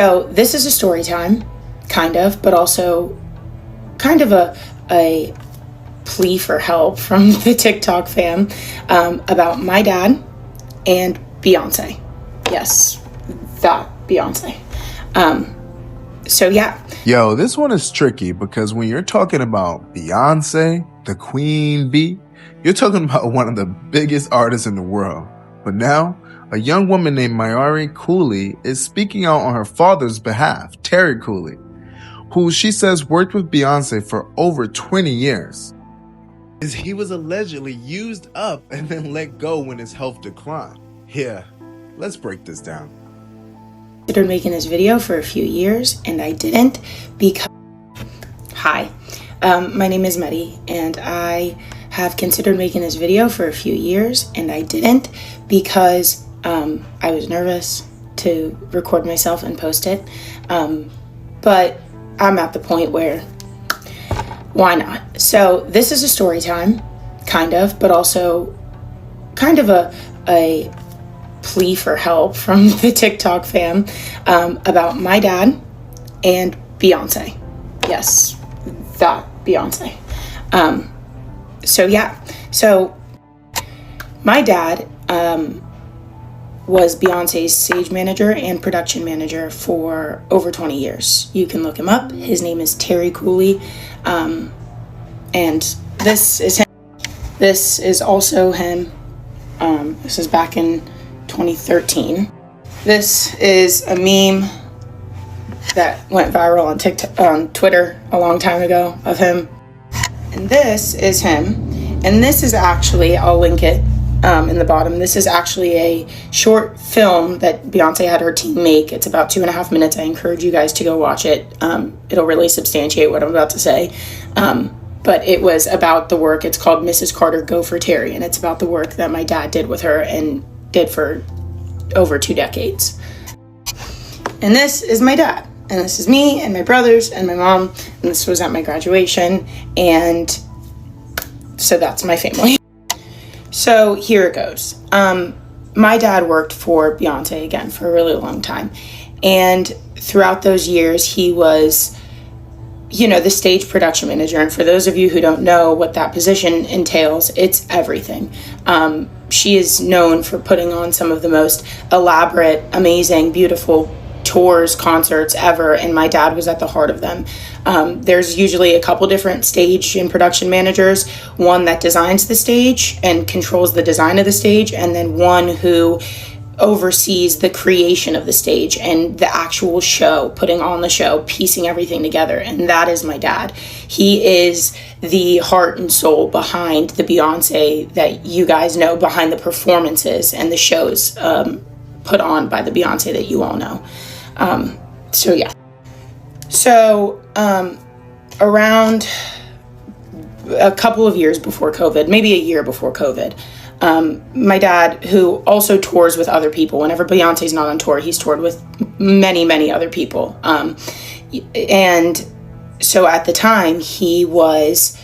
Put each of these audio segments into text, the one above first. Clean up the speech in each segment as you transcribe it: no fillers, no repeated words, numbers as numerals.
So this is a story time, kind of, but also kind of a plea for help from the TikTok fam about my dad and Beyonce. Yes, that Beyonce. So yeah. Yo, this one is tricky because when you're talking about Beyonce, the queen bee, you're talking about one of the biggest artists in the world. But now, a young woman named Mayari Cooley is speaking out on her father's behalf, Terry Cooley, who she says worked with Beyonce for over 20 years. He was allegedly used up and then let go when his health declined. Here, let's break this down. I considered making this video for a few years and I didn't because... Hi, my name is Medi and I have considered making this video for a few years and I didn't because I was nervous to record myself and post it. But I'm at the point where why not? So this is a story time, kind of, but also kind of a plea for help from the TikTok fam about my dad and Beyonce. Yes, that Beyonce. So yeah, so my dad was Beyonce's stage manager and production manager for over 20 years. You can look him up. His name is Terry Cooley. And this is him. This is also him. This is back in 2013. This is a meme that went viral on TikTok, on Twitter a long time ago of him. And this is him. And this is actually, I'll link it in the bottom. This is actually a short film that Beyonce had her team make. It's about 2.5 minutes. I encourage you guys to go watch it. It'll really substantiate what I'm about to say. But it was about the work. It's called Mrs. Carter Go for Terry. And it's about the work that my dad did with her and did for over 2 decades. And this is my dad. And this is me and my brothers and my mom. And this was at my graduation. And so that's my family. So here it goes. My dad worked for Beyonce again for a really long time. And throughout those years, he was, the stage production manager. And for those of you who don't know what that position entails, it's everything. She is known for putting on some of the most elaborate, amazing, beautiful tours, concerts ever, and my dad was at the heart of them. There's usually a couple different stage and production managers, one that designs the stage and controls the design of the stage, and then one who oversees the creation of the stage and the actual show, putting on the show, piecing everything together, and that is my dad. He is the heart and soul behind the Beyonce that you guys know, behind the performances and the shows put on by the Beyonce that you all know. So yeah. So around a couple of years before COVID, maybe a year before COVID, my dad, who also tours with other people, whenever Beyonce's not on tour, he's toured with many, many other people. And so at the time he was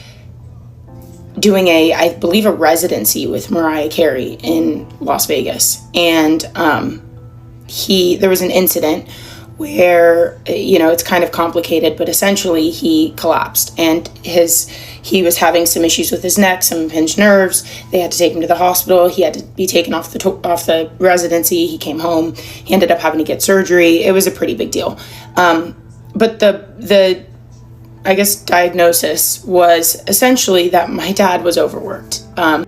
doing I believe a residency with Mariah Carey in Las Vegas. And there was an incident where, it's kind of complicated, but essentially he collapsed and he was having some issues with his neck, some impinged nerves. They had to take him to the hospital. He had to be taken off the residency. He came home. He ended up having to get surgery. It was a pretty big deal. But the I guess diagnosis was essentially that my dad was overworked.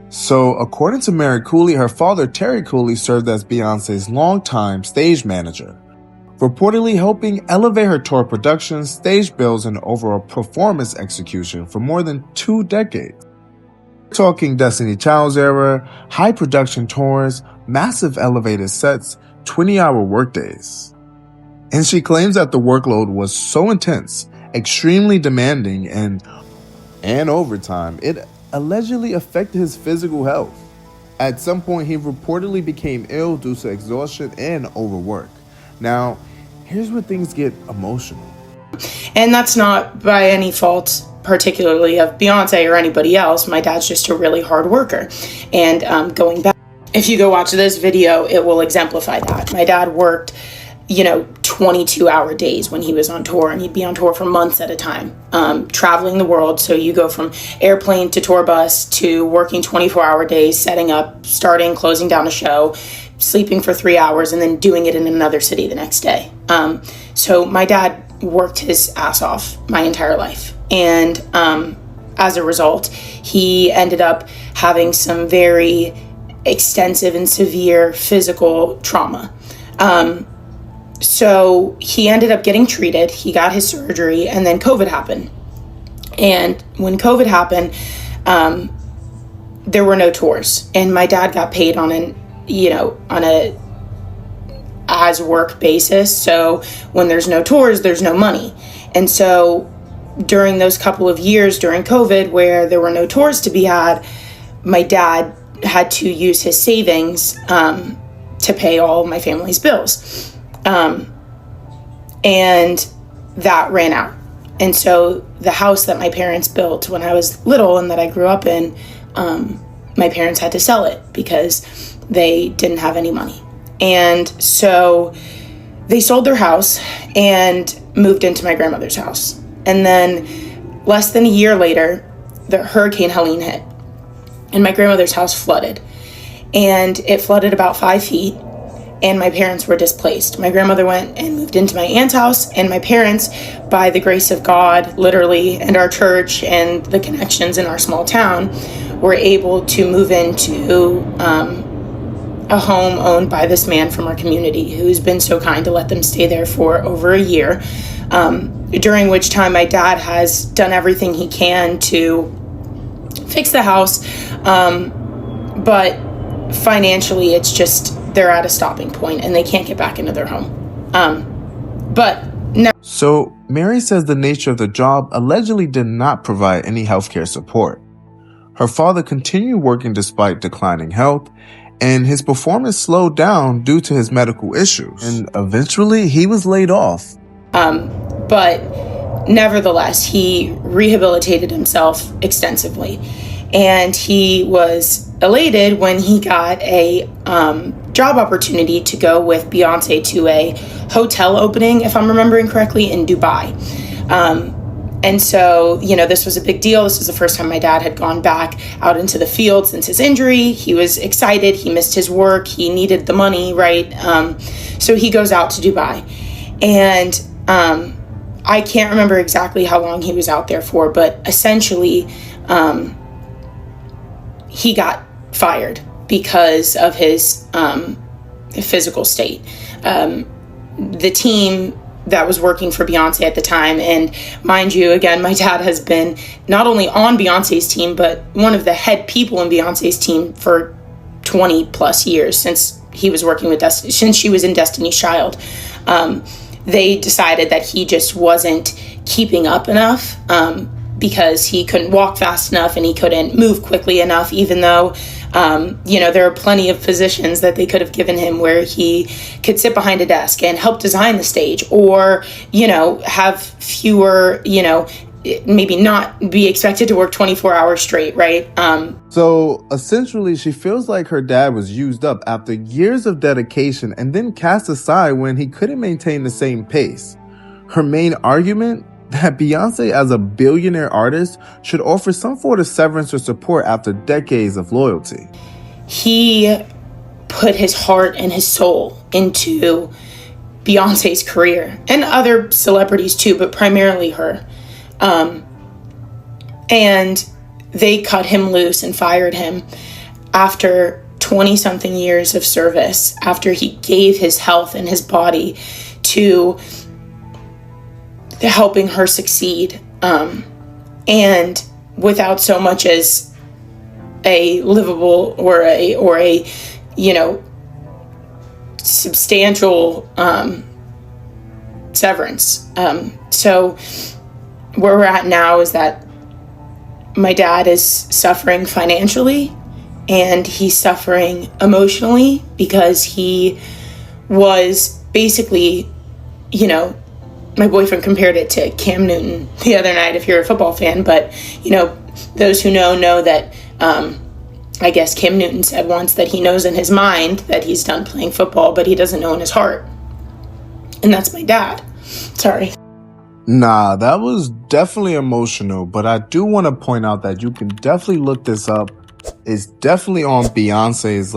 So according to Mary Cooley, her father Terry Cooley served as Beyonce's longtime stage manager, reportedly helping elevate her tour production, stage bills, and overall performance execution for more than 2 decades. We're talking Destiny Child's era, high production tours, massive elevated sets, 20-hour workdays. And she claims that the workload was so intense, extremely demanding, and overtime, it allegedly affected his physical health. At some point, he reportedly became ill due to exhaustion and overwork. Now, here's where things get emotional. And that's not by any fault, particularly of Beyonce or anybody else. My dad's just a really hard worker. And going back, if you go watch this video, it will exemplify that. My dad worked 22-hour days when he was on tour, and he'd be on tour for months at a time, traveling the world. So you go from airplane to tour bus to working 24-hour days, setting up, starting, closing down a show, sleeping for 3 hours, and then doing it in another city the next day. So my dad worked his ass off my entire life. And as a result, he ended up having some very extensive and severe physical trauma. So he ended up getting treated, he got his surgery, and then COVID happened. And when COVID happened, there were no tours, and my dad got paid on a as work basis. So when there's no tours, there's no money. And so during those couple of years during COVID where there were no tours to be had, my dad had to use his savings to pay all of my family's bills. And that ran out. And so the house that my parents built when I was little and that I grew up in, my parents had to sell it because they didn't have any money. And so they sold their house and moved into my grandmother's house. And then less than a year later, the Hurricane Helene hit, and my grandmother's house flooded. And it flooded about 5 feet, and my parents were displaced. My grandmother went and moved into my aunt's house, and my parents, by the grace of God, literally, and our church and the connections in our small town, were able to move into a home owned by this man from our community who's been so kind to let them stay there for over a year, during which time my dad has done everything he can to fix the house, but financially it's just they're at a stopping point and they can't get back into their home. So Mary says the nature of the job allegedly did not provide any healthcare support. Her father continued working despite declining health, and his performance slowed down due to his medical issues. And eventually he was laid off. But nevertheless, he rehabilitated himself extensively. And he was elated when he got a job opportunity to go with Beyonce to a hotel opening, if I'm remembering correctly, in Dubai. And so, this was a big deal. This was the first time my dad had gone back out into the field since his injury. He was excited. He missed his work. He needed the money, right? So he goes out to Dubai. And I can't remember exactly how long he was out there for, but essentially he got fired because of his physical state. The team that was working for Beyonce at the time, and mind you, again, my dad has been not only on Beyonce's team, but one of the head people in Beyonce's team for 20 plus years since he was working with since she was in Destiny's Child. They decided that he just wasn't keeping up enough because he couldn't walk fast enough and he couldn't move quickly enough, even though, there are plenty of positions that they could have given him where he could sit behind a desk and help design the stage, or, have fewer, maybe not be expected to work 24 hours straight, right? So essentially, she feels like her dad was used up after years of dedication and then cast aside when he couldn't maintain the same pace. Her main argument? That Beyonce, as a billionaire artist, should offer some sort of severance or support after decades of loyalty. He put his heart and his soul into Beyonce's career, and other celebrities too, but primarily her. And they cut him loose and fired him after 20-something years of service, after he gave his health and his body to helping her succeed, and without so much as a livable or a substantial severance. So where we're at now is that my dad is suffering financially and he's suffering emotionally because he was basically, my boyfriend compared it to Cam Newton the other night, if you're a football fan. But, those who know that, I guess Cam Newton said once that he knows in his mind that he's done playing football, but he doesn't know in his heart. And that's my dad. Sorry. Nah, that was definitely emotional, but I do want to point out that you can definitely look this up. It's definitely on Beyonce's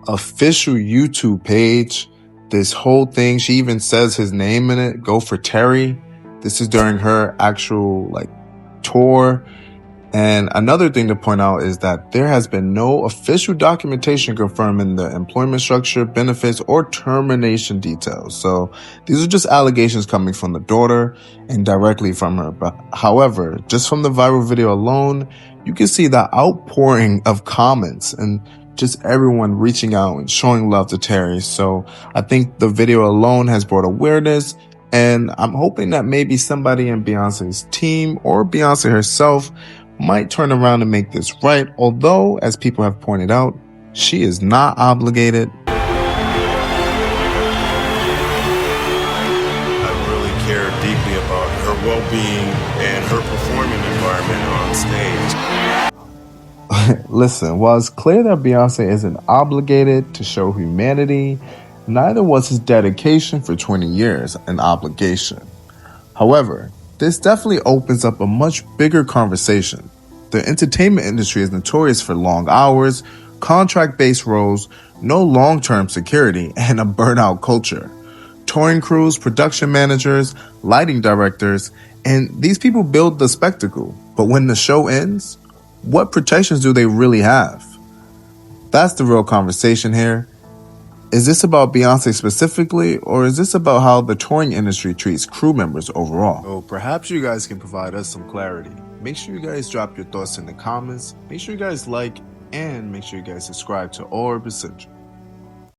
official YouTube page. This whole thing, she even says his name in it, Go for Terry. This is during her actual tour. And another thing to point out is that there has been no official documentation confirming the employment structure, benefits, or termination details. So these are just allegations coming from the daughter and directly from her. But however, just from the viral video alone, you can see the outpouring of comments and just everyone reaching out and showing love to Terry. So I think the video alone has brought awareness, and I'm hoping that maybe somebody in Beyonce's team or Beyonce herself might turn around and make this right, although, as people have pointed out, she is not obligated. I really care deeply about her well-being and her performing environment on stage. Listen, while it's clear that Beyonce isn't obligated to show humanity, neither was his dedication for 20 years an obligation. However, this definitely opens up a much bigger conversation. The entertainment industry is notorious for long hours, contract-based roles, no long-term security, and a burnout culture. Touring crews, production managers, lighting directors, and these people build the spectacle. But when the show ends, what protections do they really have? That's the real conversation here. Is this about Beyonce specifically, or is this about how the touring industry treats crew members overall? So perhaps you guys can provide us some clarity. Make sure you guys drop your thoughts in the comments. Make sure you guys like, and make sure you guys subscribe to Orb Essential.